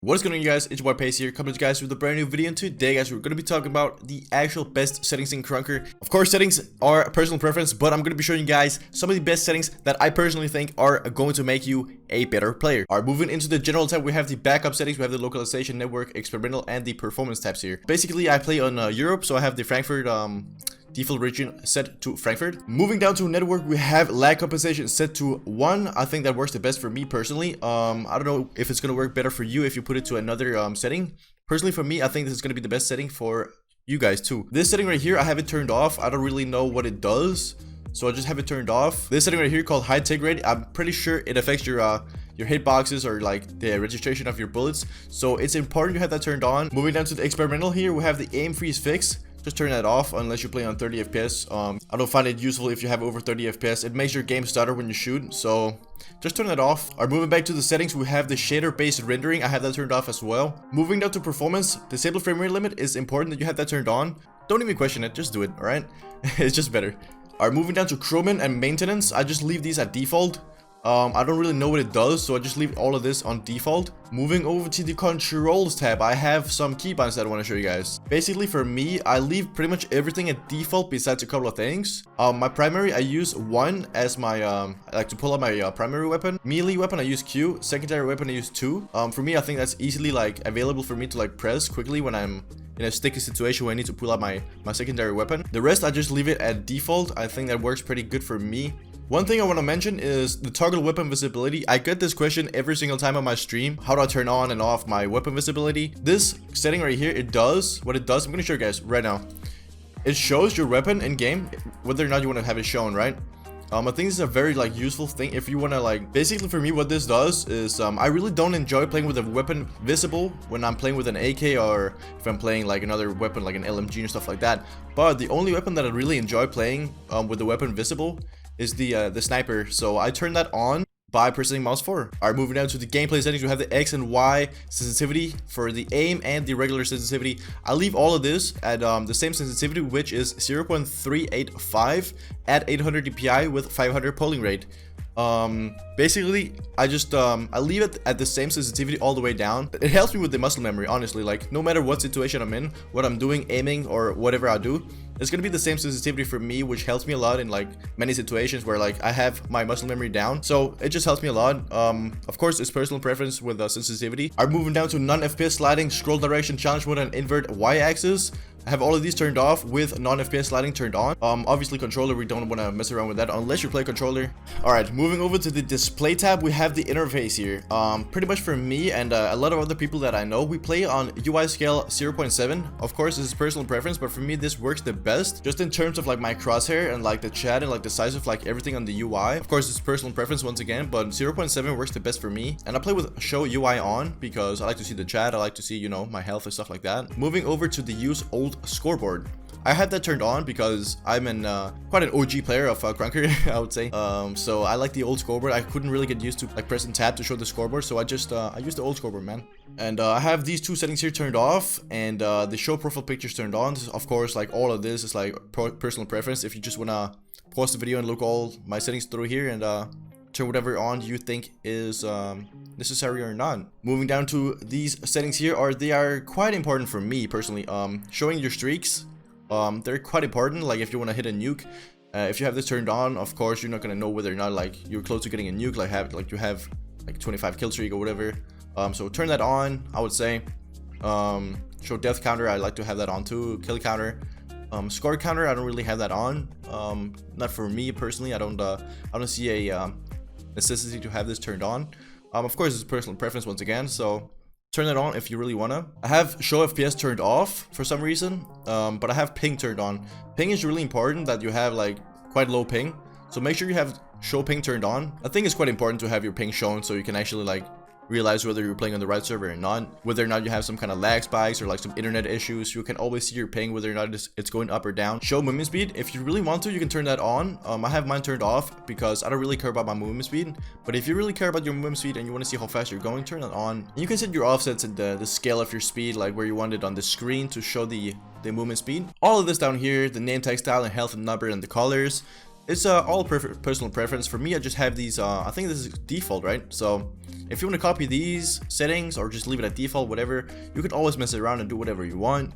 What's going on, you guys? It's your boy Pace here, coming to you guys with a brand new video. And today, guys, we're going to be talking about the actual best settings in KRUNKER. Of course, settings are a personal preference, but I'm going to be showing you guys some of the best settings that I personally think are going to make you a better player. Alright, moving into the general tab, we have the backup settings, we have the localization, network, experimental, and the performance tabs here. Basically, I play on Europe, so I have the Frankfurt default region set to Frankfurt. Moving down to network, we have lag compensation set to 1. I think that works the best for me personally. I don't know if it's gonna work better for you if you put it to another setting. Personally, for me, I think this is gonna be the best setting for you guys too. This setting right here, I have it turned off. I don't really know what it does, so I just have it turned off. This setting right here called high take rate, I'm pretty sure it affects your hitboxes or like the registration of your bullets, so it's important to have that turned on. Moving down to the experimental here, we have the aim freeze fix. Just turn that off unless you play on 30 FPS. I don't find it useful if you have over 30 FPS. It makes your game stutter when you shoot, so just turn that off. Alright, moving back to the settings, we have the shader based rendering. I have that turned off as well. Moving down to performance, disable frame rate limit is important that you have that turned on. Don't even question it, just do it, alright? It's just better. Alright, moving down to crewman and maintenance, I just leave these at default. I don't really know what it does, so I just leave all of this on default. Moving over to the controls tab, I have some keybinds that I want to show you guys. Basically, for me, I leave pretty much everything at default besides a couple of things. My primary, I use 1 as my, I like to pull out my primary weapon. Melee weapon, I use Q. Secondary weapon, I use 2. For me, I think that's easily like available for me to like press quickly when I'm in a sticky situation where I need to pull out my secondary weapon. The rest, I just leave it at default. I think that works pretty good for me. One thing I want to mention is the toggle weapon visibility. I get this question every single time on my stream. How do I turn on and off my weapon visibility? This setting right here, it does what it does. I'm going to show you guys right now. It shows your weapon in game, whether or not you want to have it shown, right? I think this is a very like useful thing if you want to like, basically for me what this does is I really don't enjoy playing with a weapon visible when I'm playing with an AK or if I'm playing like another weapon like an LMG and stuff like that. But the only weapon that I really enjoy playing with the weapon visible is the sniper, so I turn that on by pressing mouse 4. Alright, moving down to the gameplay settings, we have the X and Y sensitivity for the aim and the regular sensitivity. I leave all of this at the same sensitivity, which is 0.385 at 800 DPI with 500 polling rate. Basically, I just I leave it at the same sensitivity all the way down. It helps me with the muscle memory, honestly. Like, no matter what situation I'm in, what I'm doing, aiming or whatever I do, it's gonna be the same sensitivity for me, which helps me a lot in like many situations where like I have my muscle memory down, so it just helps me a lot. Of course, it's personal preference with sensitivity. I'm moving down to non-FPS sliding, scroll direction, challenge mode, and invert Y-axis. I have all of these turned off with non-FPS sliding turned on. Obviously controller, we don't want to mess around with that unless you play controller. Alright, moving over to the display tab, we have the interface here. Pretty much for me and a lot of other people that I know, we play on UI scale 0.7. Of course, this is personal preference, but for me this works the best just in terms of like my crosshair and like the chat and like the size of like everything on the UI. Of course, it's personal preference once again, but 0.7 works the best for me, and I play with show UI on because I like to see the chat, I like to see, you know, my health and stuff like that. Moving over to the use old scoreboard, I had that turned on because I'm quite an OG player of KRUNKER, I would say. So I like the old scoreboard. I couldn't really get used to like pressing tab to show the scoreboard, so I just I used the old scoreboard, man. And I have these two settings here turned off, and the show profile pictures turned on. Of course, like all of this is like personal preference. If you just wanna pause the video and look all my settings through here and turn whatever on you think is necessary or not. Moving down to these settings here, they are quite important for me personally. Showing your streaks, they're quite important. Like if you want to hit a nuke, if you have this turned on, of course you're not gonna know whether or not like you're close to getting a nuke, like you have like 25 kill streak or whatever. So turn that on, I would say. Show death counter, I like to have that on too. Kill counter, score counter, I don't really have that on. Not for me personally. I don't see a necessity to have this turned on. Of course, it's personal preference once again, so turn it on if you really wanna. I have show FPS turned off for some reason, but I have ping turned on. Ping is really important that you have like quite low ping, so make sure you have show ping turned on. I think it's quite important to have your ping shown so you can actually like realize whether you're playing on the right server or not. Whether or not you have some kind of lag spikes or like some internet issues, you can always see your ping, whether or not it's going up or down. Show movement speed, if you really want to, you can turn that on. I have mine turned off because I don't really care about my movement speed, but if you really care about your movement speed and you want to see how fast you're going, turn it on. And you can set your offsets and the scale of your speed, like where you want it on the screen to show the movement speed. All of this down here, the name tag style and health and number and the colors, It's all personal preference. For me, I just have these, I think this is default, right? So if you want to copy these settings or just leave it at default, whatever, you can always mess around and do whatever you want.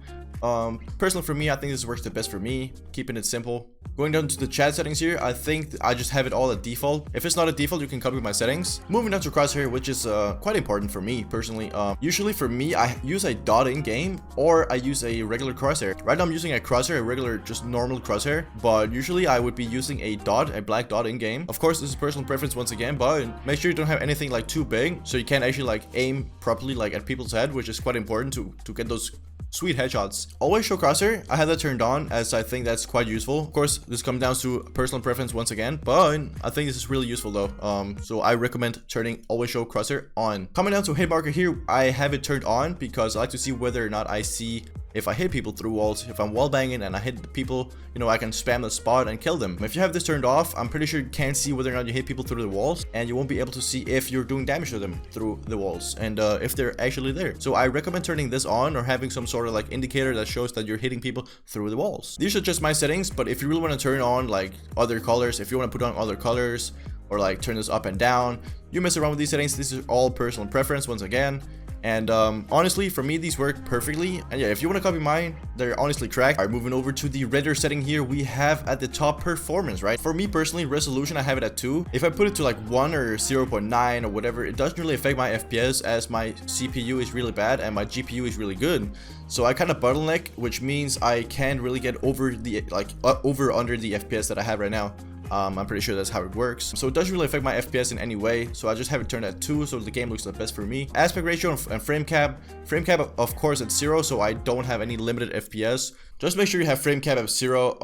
Personally for me, I think this works the best for me, keeping it simple. Going down to the chat settings here, I think I just have it all at default. If it's not at default, you can copy my settings. Moving down to Crosshair, which is quite important for me personally. Usually for me, I use a dot in game or I use a regular crosshair. Right now I'm using a crosshair, a regular just normal crosshair, but usually I would be using a black dot in game. Of course, this is personal preference once again, but make sure you don't have anything like too big so you can't actually like aim properly like at people's head, which is quite important to get those sweet headshots. Always show crosshair, I have that turned on as I think that's quite useful. Of course, this comes down to personal preference once again, but I think this is really useful though. So I recommend turning always show crosshair on. Coming down to hit marker here, I have it turned on because I like to see whether or not I see if I hit people through walls. If I'm wall banging and I hit the people, you know, I can spam the spot and kill them. If you have this turned off, I'm pretty sure you can't see whether or not you hit people through the walls, and you won't be able to see if you're doing damage to them through the walls and if they're actually there. So I recommend turning this on or having some sort of like indicator that shows that you're hitting people through the walls. These are just my settings, but if you really want to turn on like other colors, if you want to put on other colors or like turn this up and down, you mess around with these settings. This is all personal preference once again. And honestly, for me, these work perfectly. And yeah, if you want to copy mine, they're honestly cracked. All right, moving over to the render setting here, we have at the top performance, right? For me personally, resolution, I have it at 2. If I put it to like 1 or 0.9 or whatever, it doesn't really affect my FPS as my CPU is really bad and my GPU is really good. So I kind of bottleneck, which means I can't really get over the under the FPS that I have right now. I'm pretty sure that's how it works. So it doesn't really affect my FPS in any way. So I just have it turned at 2 so the game looks the best for me. Aspect ratio and frame cap. Frame cap, of course, at 0, so I don't have any limited FPS. Just make sure you have frame cap at 0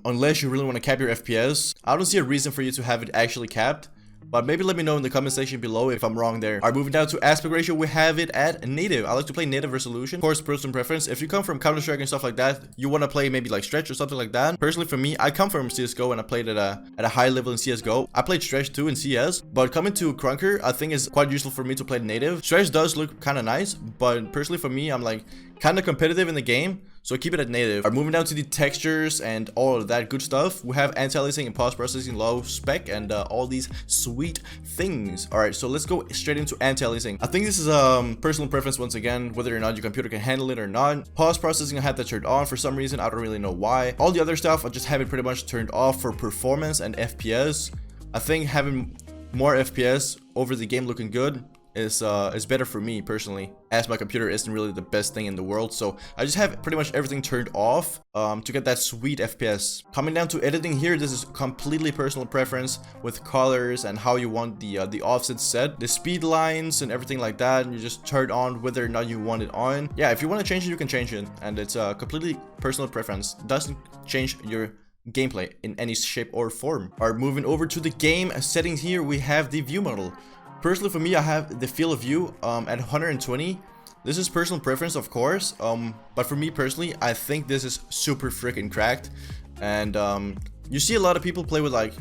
unless you really want to cap your FPS. I don't see a reason for you to have it actually capped. But maybe let me know in the comment section below if I'm wrong there. Alright, moving down to aspect ratio, we have it at native. I like to play native resolution. Of course, personal preference. If you come from Counter-Strike and stuff like that, you want to play maybe like Stretch or something like that. Personally, for me, I come from CSGO and I played at a high level in CSGO. I played Stretch too in CS, but coming to KRUNKER, I think is quite useful for me to play native. Stretch does look kind of nice, but personally for me, I'm like kind of competitive in the game, so keep it at native. Alright, moving down to the textures and all of that good stuff, we have anti-aliasing and post-processing low spec and all these sweet things. Alright, so let's go straight into anti-aliasing. I think this is personal preference once again, whether or not your computer can handle it or not. Post-processing, I have that turned on for some reason, I don't really know why. All the other stuff, I just have it pretty much turned off for performance and FPS. I think having more FPS over the game looking good is better for me personally, as my computer isn't really the best thing in the world. So I just have pretty much everything turned off to get that sweet FPS. Coming down to editing here, this is completely personal preference with colors and how you want the offset set, the speed lines and everything like that, and you just turn on whether or not you want it on. Yeah, if you want to change it, you can change it, and it's completely personal preference. It doesn't change your gameplay in any shape or form. Alright, moving over to the game settings here, we have the view model. Personally, for me, I have the field of view at 120. This is personal preference, of course, but for me personally, I think this is super freaking cracked. And you see a lot of people play with like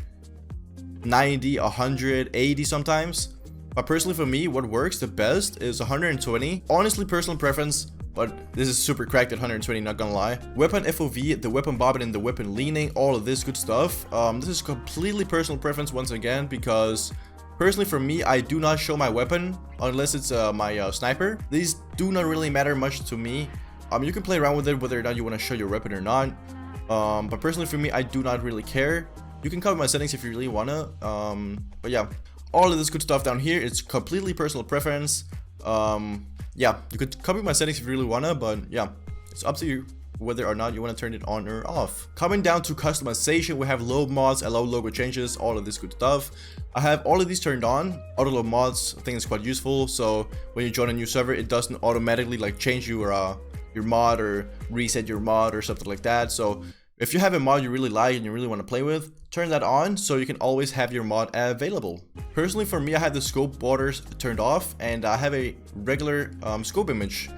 90, 100, 80 sometimes. But personally, for me, what works the best is 120. Honestly, personal preference, but this is super cracked at 120, not gonna lie. Weapon FOV, the weapon bobbing and the weapon leaning, all of this good stuff. This is completely personal preference once again, because personally for me, I do not show my weapon unless it's my sniper. These do not really matter much to me. You can play around with it whether or not you want to show your weapon or not. But personally for me, I do not really care. You can cover my settings if you really wanna. But yeah, all of this good stuff down here, it's completely personal preference. Yeah, you could copy my settings if you really wanna, but yeah, it's up to you whether or not you want to turn it on or off. Coming down to customization, we have load mods, allow logo changes, all of this good stuff. I have all of these turned on. Auto load mods, I think it's quite useful, so when you join a new server, it doesn't automatically like change your mod or reset your mod or something like that. So if you have a mod you really like and you really want to play with, turn that on so you can always have your mod available. Personally for me, I have the scope borders turned off and I have a regular scope image.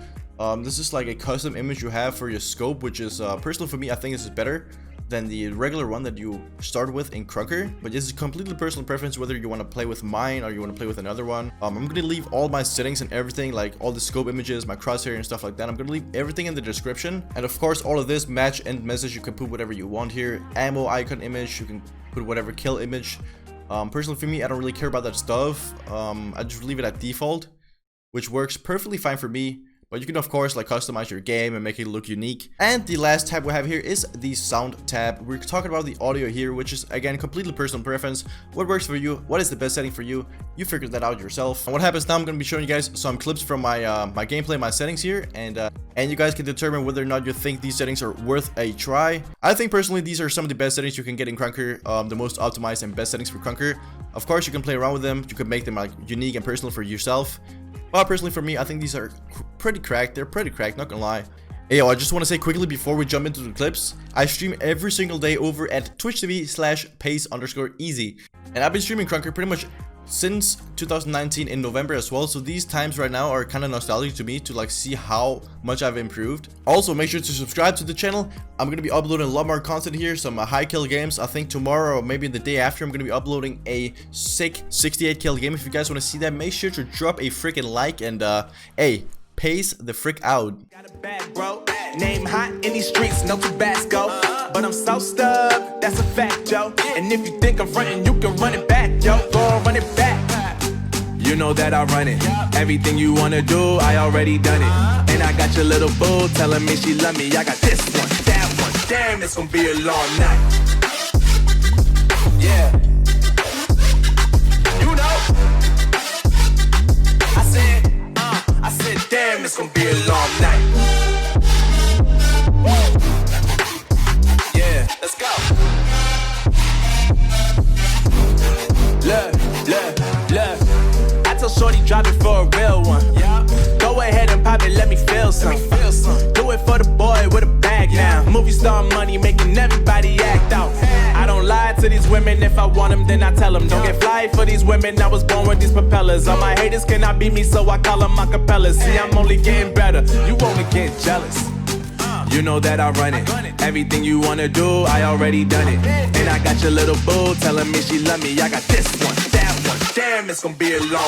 This is like a custom image you have for your scope, which is personally for me, I think this is better than the regular one that you start with in Krunker, but this is completely personal preference whether you want to play with mine or you want to play with another one. I'm gonna leave all my settings and everything, like all the scope images, my crosshair and stuff like that. I'm gonna leave everything in the description, and of course all of this match and message, you can put whatever you want here. Ammo icon image, you can put whatever kill image. Personally for me, I don't really care about that stuff. I just leave it at default, which works perfectly fine for me. But you can of course like customize your game and make it look unique. And the last tab we have here is the sound tab. We're talking about the audio here, which is again completely personal preference. What works for you? What is the best setting for you? You figure that out yourself. And what happens now, I'm gonna be showing you guys some clips from my my gameplay, my settings here, and you guys can determine whether or not you think these settings are worth a try. I think personally these are some of the best settings you can get in Krunker, the most optimized and best settings for Krunker. Of course you can play around with them, you can make them like unique and personal for yourself. But personally for me, I think these are pretty cracked. They're pretty cracked, not gonna lie. Hey yo, I just want to say quickly before we jump into the clips, I stream every single day over at twitch.tv/pace_easy. And I've been streaming Krunker pretty much since 2019 in November as well, so these times right now are kind of nostalgic to me to like see how much I've improved. Also make sure to subscribe to the channel. I'm gonna be uploading a lot more content here, some high kill games. I think tomorrow or maybe the day after I'm gonna be uploading a sick 68 kill game. If you guys want to see that, make sure to drop a freaking like, and hey, pace the frick out. Got a bad bro, name hot in these streets, no Tabasco, but I'm so stuck, that's a fact, yo. And if you think I'm frontin', you can run it back, yo. Go on, run it back. You know that I run it. Everything you wanna do, I already done it. And I got your little boo telling me she love me. I got this one, that one. Damn, it's gonna be a long night. Yeah. You know. I said, damn, it's gonna be a long night. Yeah, let's go. Look. I tell shorty drop it for a real one. Go ahead and pop it, let me feel some. Do it for the boy with a bag now. Movie star money making everybody act out. I don't lie to these women, if I want them then I tell them. Don't get fly for these women, I was born with these propellers. All my haters cannot beat me, so I call them acapellas. See, I'm only getting better, you only get jealous. You know that I run it. Everything you wanna do, I already done it. And I got your little boo telling me she love me. I got this one, that one. Damn, it's gonna be a long night.